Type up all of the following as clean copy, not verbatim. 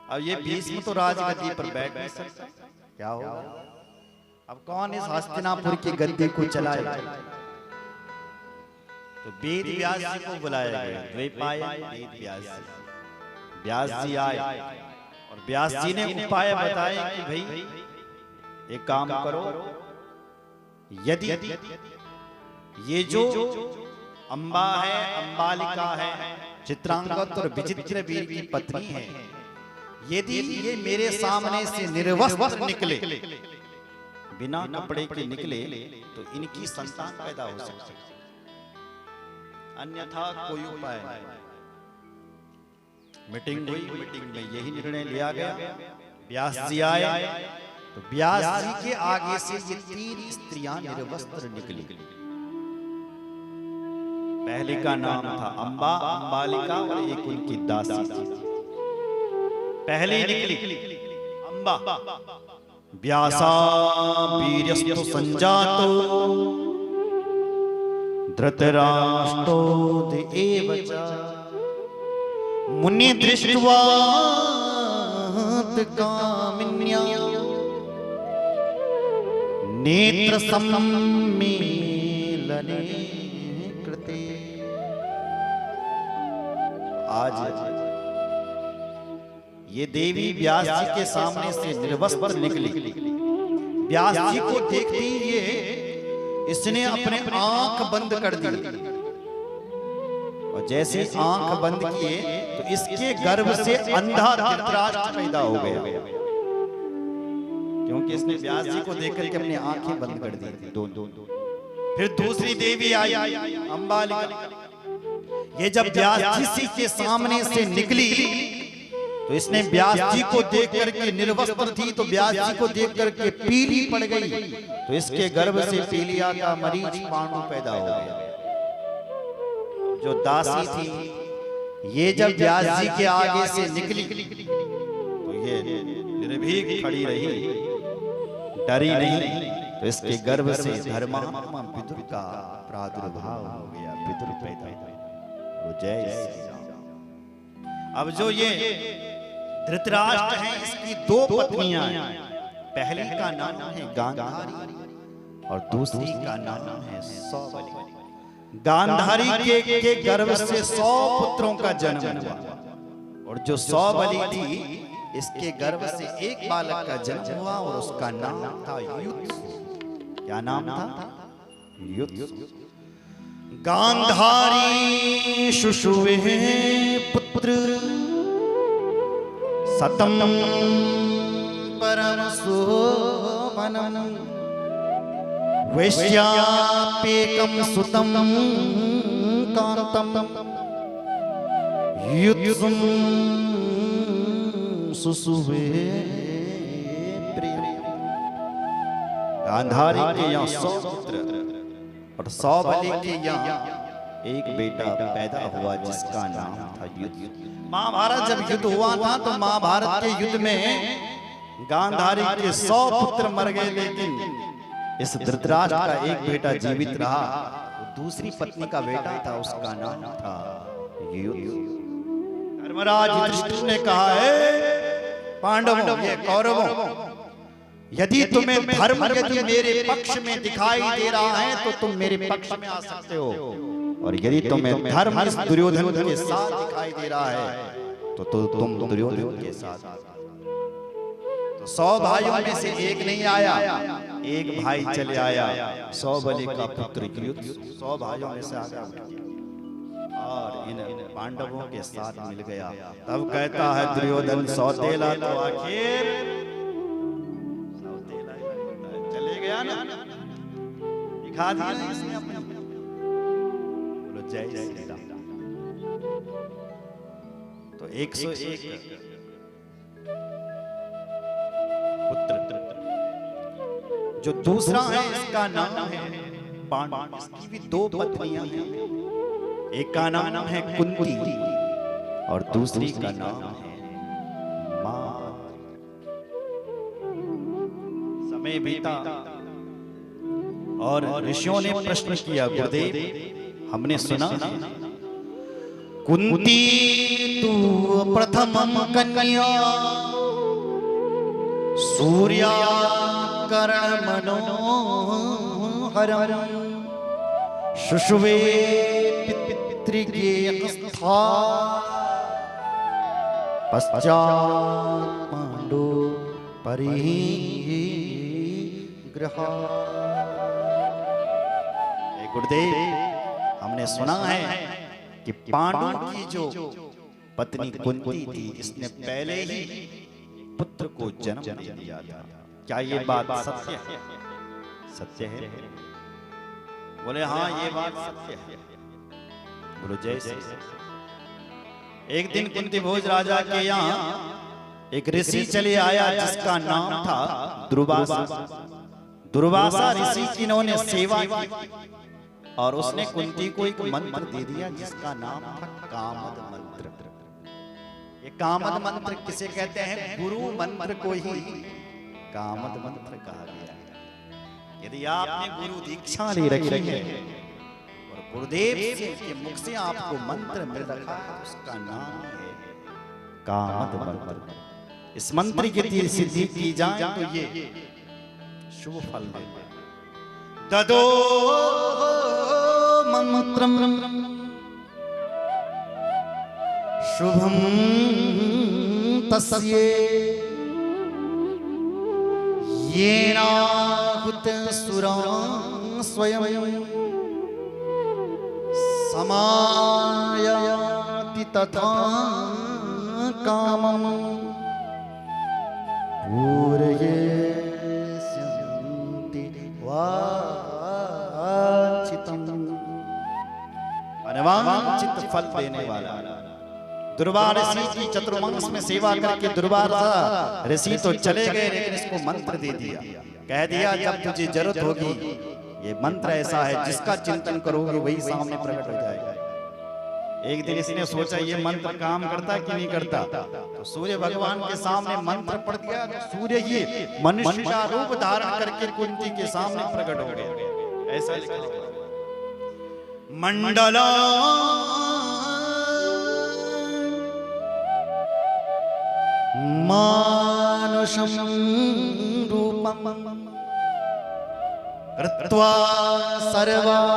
अब ये भीष्म तो राजगद्दी पर बैठ नहीं सकता, क्या होगा? अब कौन इस हस्तिनापुर की गद्दी को चलाए? तो वेद व्यास जी को बुलाया गया, द्वैपायन वेद व्यास जी। व्यास जी आए और व्यास जी ने उपाय बताए कि भाई एक काम करो, यदि ये जो अंबा है, अंबालिका है, चित्रांगद और विचित्र वीर की पत्नी है, यदि ये मेरे सामने से निर्वस्त्र निकले, बिना कपड़े के निकले, तो इनकी संतान पैदा हो सकती है, अन्यथा कोई उपाय नहीं। मीटिंग हुई, मीटिंग में यही निर्णय लिया गया। व्यास जी आए तो व्यास जी के आगे से ये 3 स्त्रियां निर्वस्त्र निकली। पहले का नाम था अंबा, अंबालिका और एक उनकी दासी थी। पहले निकली अंबा, व्यासा वीर्यस्तु संजातो धृतराष्ट्रो एव च मुनि दृष्ट्वा कामिन्या नेत्र सम्मेलने कृते। आज ये देवी व्यास जी के सामने से निर्वस्त्र निकली। व्यास जी को देखते ही ये इसने अपने आंख बंद कर दी, और जैसे आंख बंद किए तो इसके गर्भ से अंधा धृतराष्ट्र पैदा हो गया, क्योंकि इसने व्यास जी को देख करके अपनी आंखें बंद कर दी थी। दोनों। फिर दूसरी देवी आई अंबालिका। ये जब व्यास जी के सामने से निकली तो इसने व्यास जी को देख करके, निर्वस्त्र थी तो व्यास जी को देख करके पीली पड़ गई, तो इसके गर्भ से पीलिया का मरीच पांडु पैदा हो गया। जो दासी थी ये जब व्यास जी के आगे से निकली तो ये निर्भीक खड़ी रही, डरी नहीं, तो इसके गर्भ से धर्मात्मा विदुर का प्रादुर्भाव हो गया, विदुर पैदा हो। जय श्री राम। अब जो ये धृतराष्ट्र है, इसकी 2 पत्नियां हैं। पहली का नाम है गांधारी और दूसरी का नाम है सौबली। गांधारी के गर्भ से 100 पुत्रों का जन्म हुआ, और जो सौबली थी इसके गर्भ से एक बालक का जन्म हुआ, और उसका नाम था युद्ध। क्या नाम था? युद्ध। गांधारी शुशुवे पुत्र सतम परम शोभनम वैश्यापेकम सुतम कांतम युद्धम सुसुवे प्रिय। गांधारी के यहाँ 100 पुत्र और सौबली के यहाँ एक बेटा पैदा हुआ जिसका नाम था युद्ध। महाभारत जब युद्ध हुआ था तो महाभारत के युद्ध में गांधारी के 100 पुत्र मर गए, लेकिन इस धृतराष्ट्र का एक बेटा जीवित रहा। दूसरी पत्नी का बेटा था, उसका नाम था युद्ध। धर्मराज युधिष्ठिर ने कहा है पांडवों, ये कौरवों, यदि तुम्हें धर्म यदि मेरे पक्ष में दिखाई दे रहा है तो तुम मेरे पक्ष में आ सकते हो, और यदि तुम्हें धर्म इस दुर्योधन के साथ दिखाई दे रहा है तो तुम दुर्योधन के साथ। तो 100 भाइयों में से एक नहीं आया, एक भाई चले आया, सौबली का पुत्र युद्ध 100 भाइयों में से आ गया और इन पांडवों के साथ मिल गया। तब कहता है दुर्योधन सौतेला तो आखिर सौतेला ही होता है, चले गया ना, दिखा दिया इसने अपने। बोलो जय श्री राम। तो 101 पुत्र, जो दूसरा है इसका नाम है पांडु। इसकी भी 2 पत्नियां हैं, एक का नाम है कुंती और दूसरी का नाम है मां। समय बीता और ऋषियों ने प्रश्न किया, गुरुदेव हमने सुना कुंती तू प्रथमं कन्या सूर्याकरणमनोहरं शुशुवे पितृगेयकस्था पश्चात् पांडु परिग्रह। गुरुदेव, हमने सुना है कि पांडु की जो पत्नी कुंती थी, इसने पहले ही पुत्र को जन्म दे दिया था। क्या ये बात सत्य है? सत्य है? बोले हाँ, ये बात सत्य है। बोलो जय श्री राम। एक दिन कुंती भोज राजा के यहाँ एक ऋषि चले आया जिसका नाम था दुर्वासा। दुर्वासा ऋषि की इन्होंने सेवा की और उसने कुंती को एक मंत्र दे दिया जिसका नाम था कामद मंत्र। ये कामद मंत्र किसे कहते हैं? गुरु मंत्र को ही कामद मंत्र कहा गया है। यदि आपने गुरु दीक्षा ले रखी है और गुरुदेव के मुख से आपको मंत्र मिल रखा है, उसका नाम है कामद मंत्र। इस मंत्र की सिद्धि की जाए तो ये शुभ फल देगा। ददो मंत्रम शुभम तस्ये येनाहुत सुराः स्वयं समायाति तथा कामं पूरयेष्यन्ति वांछितम्। अनवांछित फल देने वाला दुर्वासा ऋषि की चतुर्मास में सेवा करके दुर्वासा ऋषि तो चले गए, लेकिन इसको मंत्र दे दिया। कह दिया जब तुझे जरूरत होगी, ये मंत्र ऐसा है जिसका चिंतन करोगे वही सामने प्रकट हो जाएगा। एक दिन इसने सोचा ये मंत्र काम करता कि नहीं करता, तो सूर्य भगवान के सामने मंत्र पढ़ दिया तो सूर्य ये मनुष्य का रूप धारण करके कुंती के सामने प्रकट हो गया। ऐसा लिखा मंडला मानुषं रूपं कृत्वा सर्वातिपेशलम्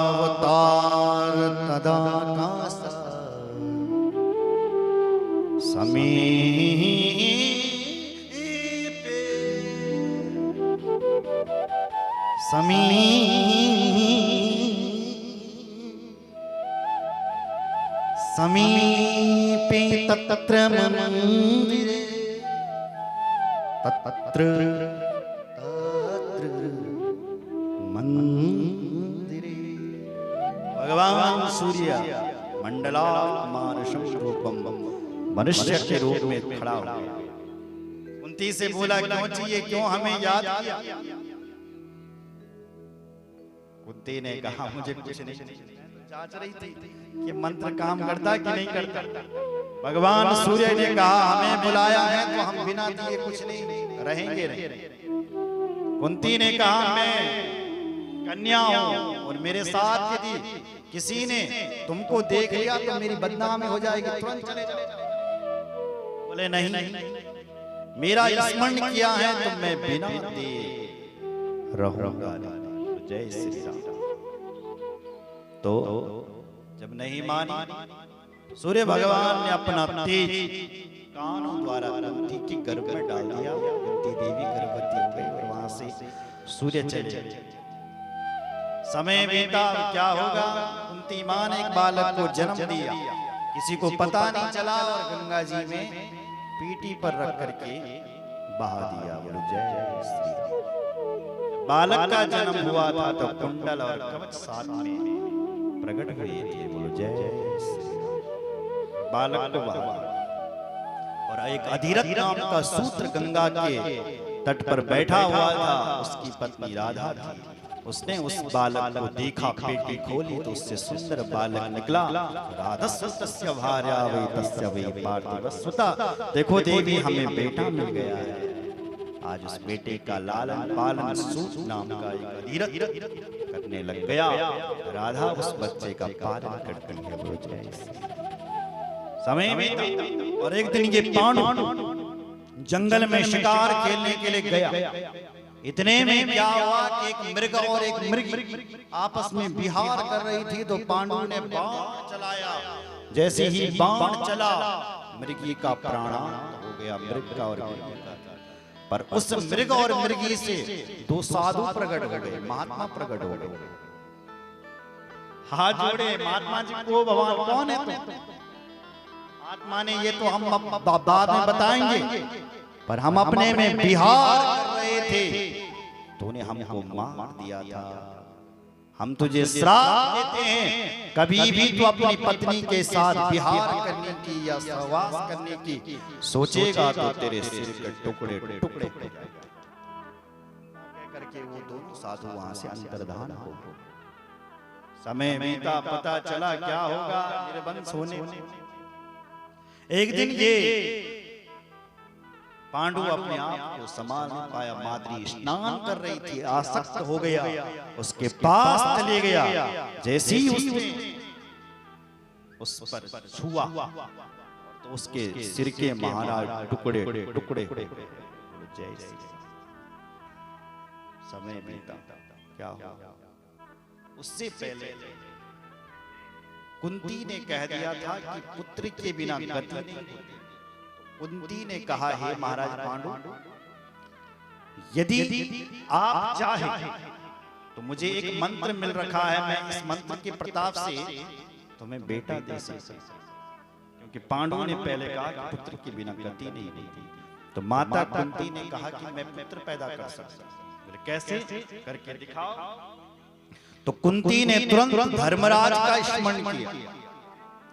अवतार तदाकाश समीपे तत्र मंदिरे तत्र मंदिरे भगवान सूर्य मंडलामानुषं रूपम मनुष्य के रूप में खड़ा हो गया। कुंती से बोला क्यों चाहिए, क्यों हमें याद किया? कुंती ने कहा मुझे कुछ नहीं, जांच रही थी कि मंत्र काम करता कि नहीं करता। भगवान सूर्य ने कहा हमें बुलाया है तो हम बिना दिए कुछ नहीं रहेंगे नहीं। कुंती ने कहा मैं कन्या हूं और मेरे साथ यदि किसी ने तुमको देख लिया तो मेरी बदनामी हो जाएगी, तुरंत चले जाओ। बोले नहीं, मेरा स्मरण किया है तो मैं बिना दिए रहूंगा। जय श्री राम। तो जब नहीं मानी, सूर्य भगवान ने अपना तेज कानों द्वारा कुंती के गर्भ में डाल दिया। कुंती देवी गर्भवती हो गई और वहां से सूर्य चले। समय बीता, क्या होगा? कुंती मां ने एक बालक को जन्म दिया, किसी को पता नहीं चला और गंगा जी में पीठी पर रख करके बहा दिया। बोलो जय श्री राम। बालक का जन्म हुआ था तो कुंडल और कवच साथ में प्रकट हुए थे। बोलो जय श्री राम। बालक को बहा और एक अधिरथ नाम का सूत्र गंगा के तट पर बैठा हुआ था, उसकी पत्नी राधा थी। उसने उस बालक को देखा, पेटी खोली तो उससे सुंदर बालक निकला। राधस्वतस्य भार्या वै तस्य वै पार्थिवस्वता। देखो देवी, हमें बेटा मिल गया है। आज उस बेटे का लालन पालन सूत नाम का एक अधीरथ करने लग गया। राधा उस बच्चे का पालन करती है। वो समय में और एक दिन ये पांडु जंगल में शिकार खेलने के लिए गया। इतने में क्या हुआ कि एक मृग और एक मृगी आपस में विहार कर रही थी, तो पांडु ने बाण चलाया। जैसे ही बाण चला, मृगी का प्राणांत हो गया, मृग का और मृगी का। पर उस मृग और मृगी से दो साधु प्रकट हो गए, महात्मा प्रकट हो गए। हाथ जोड़े महात्मा जी को, भगवान कौन है तुम? महात्मा ने ये तो हम बाद में बताएंगे, पर हम अपने में विहार कर रहे थे, तूने हमको मार दिया था। हम तुझे श्राप देते हैं, कभी भी तू अपनी पत्नी के साथ विहार करने की या सहवास करने की सोचेगा तो तेरे सिर के टुकड़े टुकड़े हो जाएंगे। करके वो दोनों साधु वहां से अंतर्धान हो गए। समय बीता, पता चला क्या होगा, निर्वंश होने। एक दिन ये पांडु अपने आप को संभाल नहीं पाया। माद्री स्नान कर रही थी, आसक्त हो गया, उसके पास चले गया। जैसे ही उसने उस पर छुआ तो उसके सिर के महाराज टुकड़े टुकड़े हो गए। जैसे समय बीता, क्या हुआ? उससे पहले कुंती ने कह दिया था कि पुत्र के बिना गति नहीं होती। कुंती ने कहा, हे महाराज पांडु, यदि आप चाहें तो मुझे एक मंत्र मिल रखा है, मैं इस मंत्र के प्रताप से तुम्हें बेटा दे सकता हूं। क्योंकि पांडु ने पहले कहा कि पुत्र के बिना गति नहीं होती, तो माता कुंती ने कहा कि मैं पुत्र पैदा कर सकता हूं। कैसे? करके दिखाओ। तो कुंती ने तुरंत धर्मराज का स्मरण किया।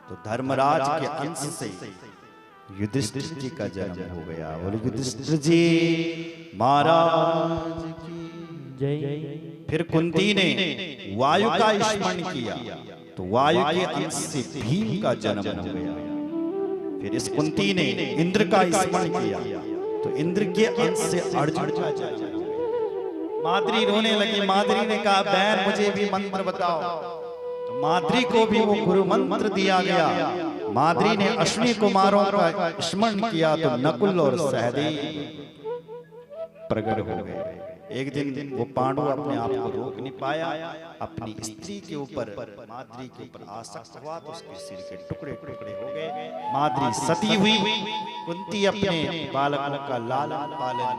तो धर्मराज के अंश से युधिष्ठिर जी का जन्म हो गया। बोले युधिष्ठिर जी महाराज की जय। फिर कुंती ने वायु का स्मरण किया, तो वायु के अंश से भीम का जन्म हो गया। फिर इस कुंती ने इंद्र का स्मरण किया, तो इंद्र के अंश से अर्जुन का जन्म हो गया। माद्री रोने लगी। माद्री ने कहा, बहन मुझे भी मंत्र बताओ। तो माद्री को भी वो गुरु मंत्र दिया गया। माद्री ने अश्विनी कुमारों का स्मरण किया, तो नकुल और सहदेव प्रकट हो गए। एक दिन वो पांडु अपने आप को रोक नहीं पाया, अपनी स्त्री के ऊपर, माद्री के ऊपर आसक्त हुआ, तो उसके सिर के टुकड़े टुकड़े हो गए। माद्री सती हुई। कुंती अपने बालकों का लालन पालन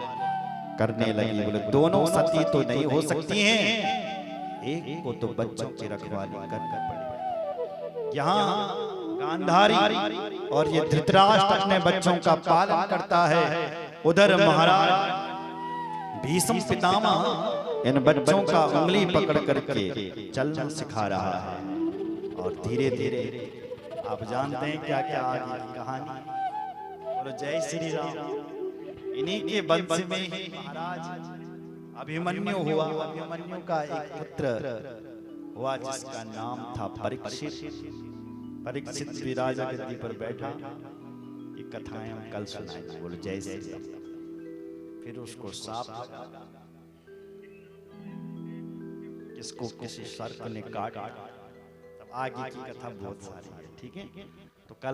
करने लगी। बोले दोनों सती तो नहीं हो सकती हैं, एक को तो बच्चों की रखवाली करनी पड़ेगी। यहाँ गांधारी और ये धृतराष्ट्र अपने बच्चों का पालन करता है, उधर महाराज भीष्म पितामह इन बच्चों का उंगली पकड़ करके चलना सिखा रहा है। और धीरे धीरे आप जानते हैं क्या क्या आगे की कहानी। बोलो जय श्री राम। इन्हीं के वंश में ही महाराज अभिमन्यु हुआ। अभिमन्यु का एक पुत्र हुआ जिसका नाम था परीक्षित। परीक्षित भी राजा गद्दी पर बैठा। ये कथाएं हम कल सुनाएंगे। बोलो जय श्री राम। फिर उसको सांप लगा, किसको किसी सर्प ने काटा। तब आगे की कथा बहुत सारी है, ठीक है।